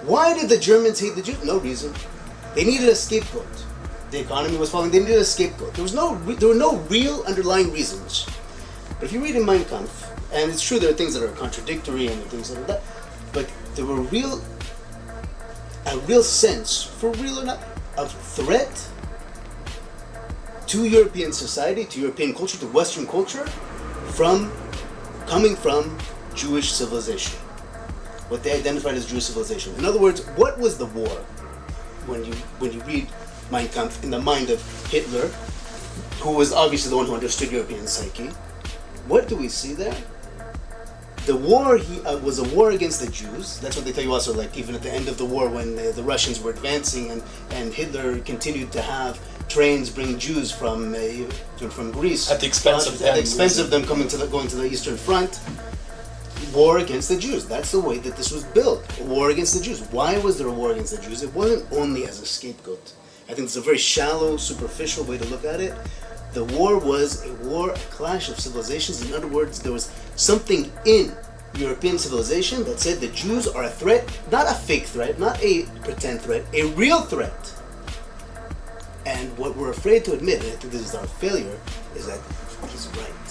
Why did the Germans hate the Jews? No reason. They needed a scapegoat. The economy was falling. They needed a scapegoat. There were no real underlying reasons. But if you read in Mein Kampf, and it's true there are things that are contradictory and things that are that, but there were a real sense, for real or not, of threat to European society, to European culture, to Western culture, coming from Jewish civilization. What they identified as Jewish civilization. In other words, what was the war? When you read Mein Kampf in the mind of Hitler, who was obviously the one who understood European psyche, what do we see there? The war was a war against the Jews. That's what they tell you also, like even at the end of the war when the Russians were advancing and Hitler continued to have trains bring Jews from Greece at the expense of them going to the Eastern Front. War against the Jews. That's the way that this was built. A war against the Jews. Why was there a war against the Jews? It wasn't only as a scapegoat. I think it's a very shallow, superficial way to look at it. The war was a clash of civilizations. In other words, there was something in European civilization that said the Jews are a threat, not a fake threat, not a pretend threat, a real threat. And what we're afraid to admit, and I think this is our failure, is that he's right.